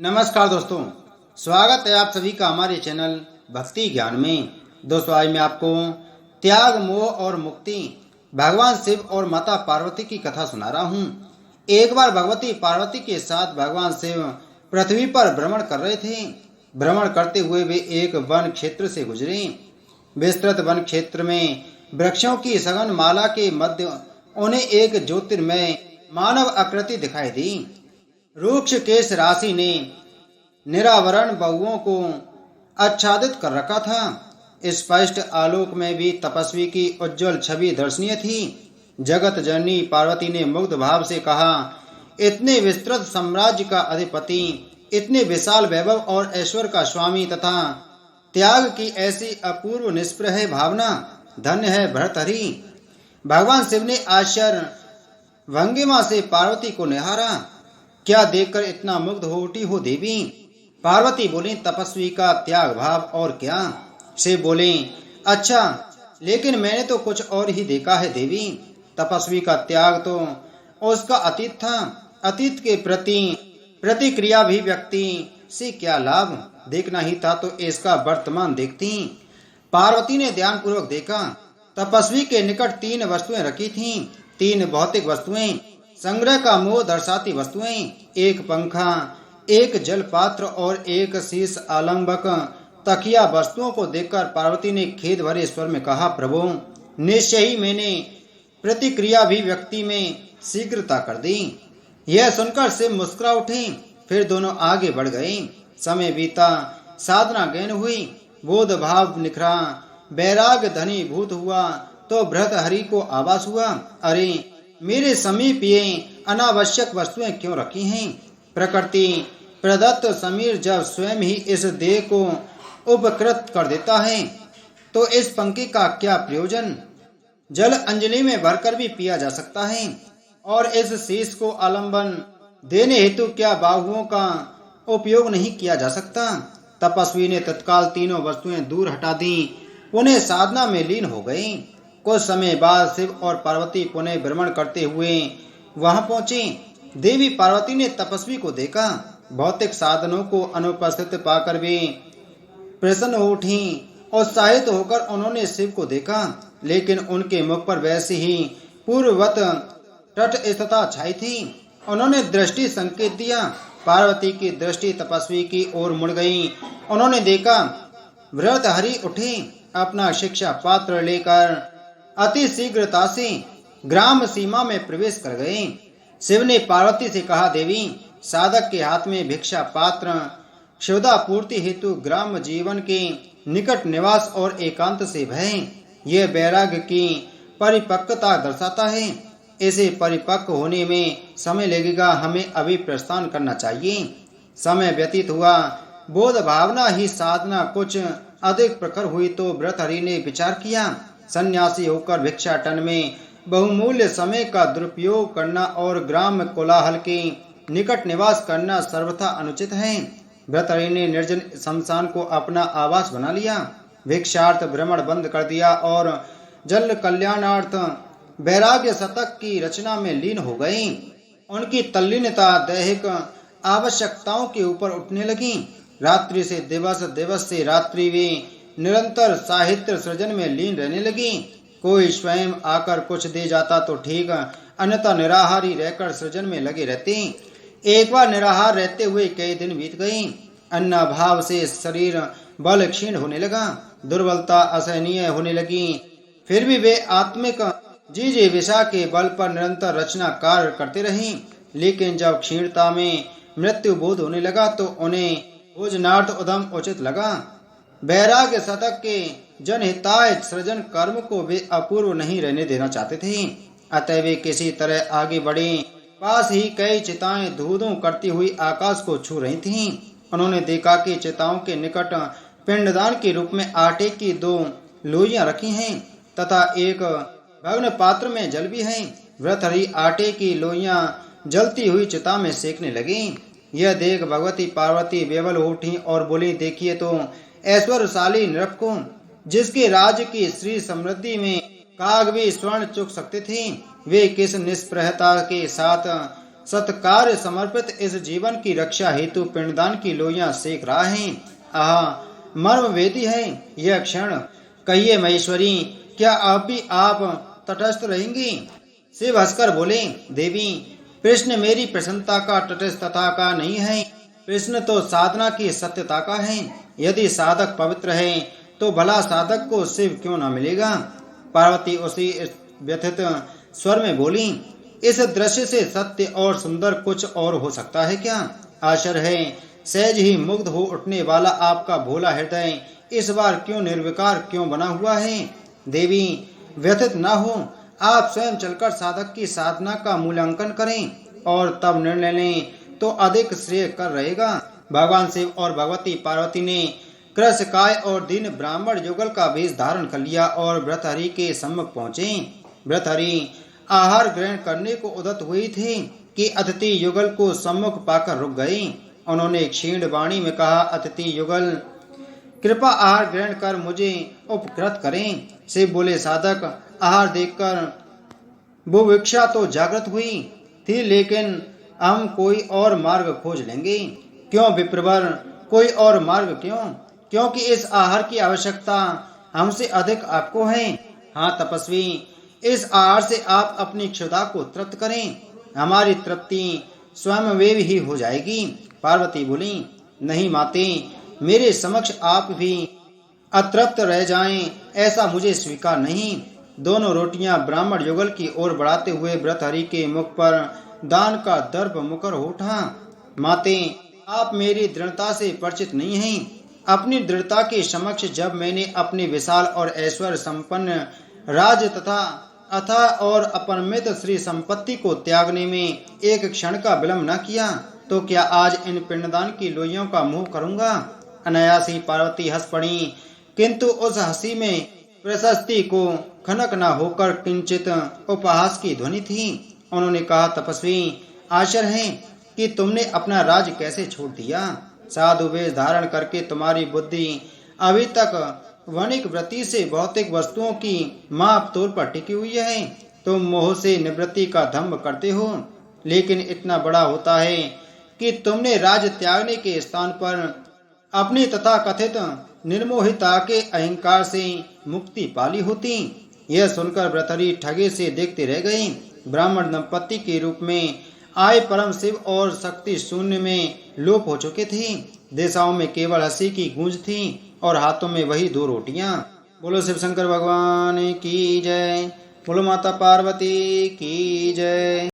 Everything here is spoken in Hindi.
नमस्कार दोस्तों, स्वागत है आप सभी का हमारे चैनल भक्ति ज्ञान में। दोस्तों, आज मैं आपको त्याग, मोह और मुक्ति, भगवान शिव और माता पार्वती की कथा सुना रहा हूँ। एक बार भगवती पार्वती के साथ भगवान शिव पृथ्वी पर भ्रमण कर रहे थे। भ्रमण करते हुए वे एक वन क्षेत्र से गुजरे। विस्तृत वन क्षेत्र में वृक्षों की सघन माला के मध्य उन्हें एक ज्योतिर्मय मानव आकृति दिखाई दी। रूक्ष केश राशि ने निरावरण बाहुओं को आच्छादित कर रखा था। स्पष्ट आलोक में भी तपस्वी की उज्जवल छवि दर्शनीय थी। जगत जननी पार्वती ने मुग्ध भाव से कहा, इतने विस्तृत साम्राज्य का अधिपति, इतने विशाल वैभव और ऐश्वर्य का स्वामी तथा त्याग की ऐसी अपूर्व निष्प्रह भावना, धन्य है भर्तहरि। भगवान शिव ने आश्चर्य भंगिमा से पार्वती को निहारा। क्या देखकर इतना मुग्ध हो उठी हो देवी? पार्वती बोली, तपस्वी का त्याग भाव और क्या? शिव बोले, अच्छा, लेकिन मैंने तो कुछ और ही देखा है देवी। तपस्वी का त्याग तो उसका अतीत था। अतीत के प्रति प्रतिक्रिया भी व्यक्ति से क्या लाभ? देखना ही था तो इसका वर्तमान देखती। पार्वती ने ध्यानपूर्वक देखा। तपस्वी के निकट तीन वस्तुएं रखी थीं। तीन भौतिक वस्तुएं, संग्रह का मोह दर्शाती वस्तुएं, एक पंखा, एक जल पात्र और एक शीश आलंबक तकिया। वस्तुओं को देखकर पार्वती ने खेद भरे स्वर में कहा, प्रभु, निश्चय ही मैंने प्रतिक्रिया भी व्यक्ति में शीघ्रता कर दी। यह सुनकर शिव मुस्कुरा उठे। फिर दोनों आगे बढ़ गए। समय बीता, साधना गहन हुई, बोध भाव निखरा, वैराग धनी भूत हुआ तो भर्तहरि को आभास हुआ, अरे मेरे समीप ये अनावश्यक वस्तुएं क्यों रखी हैं? प्रकृति प्रदत्त समीर जब स्वयं ही इस देह को उपकृत कर देता है तो इस पंखे का क्या प्रयोजन? जल अंजलि में भरकर भी पिया जा सकता है और इस शीश को आलंबन देने हेतु क्या बाहुओं का उपयोग नहीं किया जा सकता? तपस्वी ने तत्काल तीनों वस्तुएं दूर हटा दी। पुनः साधना में लीन हो गए। कुछ समय बाद शिव और पार्वती पुनः भ्रमण करते हुए वहां पहुंचे। देवी पार्वती ने तपस्वी को देखा। भौतिक साधनों को अनुपस्थित पाकर वे प्रसन्न हो उठी। उत्साहित होकर उन्होंने शिव को देखा, लेकिन उनके मुख पर वैसे ही पूर्ववत तटस्थता छाई थी। उन्होंने दृष्टि संकेत दिया। पार्वती की दृष्टि तपस्वी की ओर मुड़ गई। उन्होंने देखा भर्तहरि उठे, अपना शिक्षा पात्र लेकर अति शीघ्रता से ग्राम सीमा में प्रवेश कर गए। शिव ने पार्वती से कहा, देवी, साधक के हाथ में भिक्षा पात्र क्षुधा पूर्ति हेतु ग्राम जीवन के निकट निवास और एकांत से भय, यह वैराग्य की परिपक्वता दर्शाता है। इसे परिपक्व होने में समय लगेगा। हमें अभी प्रस्थान करना चाहिए। समय व्यतीत हुआ। बोध भावना ही साधना कुछ अधिक प्रखर हुई तो भर्तहरि ने विचार किया, सन्यासी होकर भिक्षाटन में बहुमूल्य समय का दुरुपयोग करना और ग्राम कोलाहल के निकट निवास करना सर्वथा अनुचित है। भर्तहरि ने निर्जन शमशान को अपना आवास बना लिया। भिक्षार्थ भ्रमण बंद कर दिया और जल कल्याणार्थ वैराग्य शतक की रचना में लीन हो गए। उनकी तल्लीनता दैहिक आवश्यकताओं के ऊपर उठने लगी। रात्रि से दिवस, दिवस से रात्रि वे निरंतर साहित्य सृजन में लीन रहने लगी। कोई स्वयं आकर कुछ दे जाता तो ठीक, अन्यथा निराहारी रहकर सृजन में लगे रहते। एक बार निराहार रहते हुए कई दिन बीत गए। अन्नाभाव से शरीर बल क्षीण होने लगा। दुर्बलता असहनीय होने लगी। फिर भी वे आत्मिक जिजीविषा के बल पर निरंतर रचना कार्य करते रहे। लेकिन जब क्षीणता में मृत्यु बोध होने लगा तो उन्हें भोजनार्थ उद्यम उचित लगा। वैराग्य शतक के जनहिताय सृजन कर्म को वे अपूर्व नहीं रहने देना चाहते थे। अतः वे किसी तरह आगे बढ़े। पास ही कई चिताएं धूधू करती हुई आकाश को छू रही थीं। उन्होंने देखा कि चिताओं के निकट पिंडदान के रूप में आटे की 2 लोइयां रखी हैं तथा एक भग्न पात्र में जल भी है। भर्तहरि आटे की लोइयां जलती हुई चिता में सेकने लगी। यह देख भगवती पार्वती बेबल हो उठी और बोली, देखिए तो ऐश्वर्यशाली नृप को, जिसके राज्य की श्री समृद्धि में काग भी स्वर्ण चुक सकते थे, वे किस निष्प्रहता के साथ सत्कार्य समर्पित इस जीवन की रक्षा हेतु पिंडदान की लोइयां सेक रहा है। आह, मर्म वेदी है यह क्षण। कहिए महेश्वरी, क्या अब भी आप तटस्थ रहेंगी? शिव हंसकर बोले, देवी, प्रश्न मेरी प्रसन्नता का तटस्थता का नहीं है, प्रश्न तो साधना की सत्यता का है। यदि साधक पवित्र है तो भला साधक को शिव क्यों न मिलेगा? पार्वती उसी व्यथित स्वर में बोली, इस दृश्य से सत्य और सुंदर कुछ और हो सकता है क्या? आश्चर्य है, सहज ही मुग्ध हो उठने वाला आपका भोला हृदय इस बार क्यों निर्विकार क्यों बना हुआ है? देवी, व्यथित न हो, आप स्वयं चलकर साधक की साधना का मूल्यांकन करें और तब निर्णय लें तो अधिक श्रेय कर रहेगा। भगवान शिव और भगवती पार्वती ने कृशकाय और दीन ब्राह्मण युगल का वेश धारण कर लिया और भृतहरि के सम्मुख पहुंचे। भृतहरि आहार ग्रहण करने को उद्यत हुए थे कि अतिथि युगल को सम्मुख पाकर रुक गए। उन्होंने क्षीण वाणी में कहा, अतिथि युगल, कृपा आहार ग्रहण कर मुझे उपकृत करें। शिव बोले, साधक, आहार देखकर बुभुक्षा तो जागृत हुई थी, लेकिन हम कोई और मार्ग खोज लेंगे। क्यों विप्रवर, कोई और मार्ग क्यों? क्योंकि इस आहार की आवश्यकता हमसे अधिक आपको है। हाँ तपस्वी, इस आहार से आप अपनी क्षुधा को तृप्त करें, हमारी तृप्ति स्वयंवेव ही हो जाएगी। पार्वती बोली, नहीं माते, मेरे समक्ष आप भी अतृप्त रह जाएं, ऐसा मुझे स्वीकार नहीं। दोनों रोटियां ब्राह्मण युगल की ओर बढ़ाते हुए भृतहरि के मुख पर दान का दर्प मुकर उठा। माते, आप मेरी दृढ़ता से परिचित नहीं हैं। अपनी दृढ़ता के समक्ष जब मैंने अपनी विशाल और ऐश्वर्य संपन्न राज तथा अथा और अपरमित श्री संपत्ति को त्यागने में एक क्षण का विलंब न किया, तो क्या आज इन पिंडदान की लोइयों का मुंह करूंगा? अनायास ही पार्वती हंस पड़ी, किंतु उस हंसी में प्रशस्ति को खनक न होकर किंचित उपहास की ध्वनि थी। उन्होंने कहा, तपस्वी, आश्चर्य है कि तुमने अपना राज कैसे छोड़ दिया। साधु वेश धारण करके तुम्हारी बुद्धि अभी तक वणिक वृत्ति से भौतिक वस्तुओं की माप तोल पर टिकी हुई है। तुम मोह से निवृत्ति का दंभ करते हो, लेकिन इतना बड़ा होता है कि तुमने राज त्यागने के स्थान पर अपनी तथा कथित निर्मोहिता के अहंकार से मुक्ति पाली होती। यह सुनकर भृतहरि ठगे से देखते रह गए। ब्राह्मण दंपत्ति के रूप में आए परम शिव और शक्ति शून्य में लोप हो चुके थे। दिशाओं में केवल हंसी की गूंज थी और हाथों में वही 2 रोटियां। बोलो शिव शंकर भगवान की जय, बोलो माता पार्वती की जय।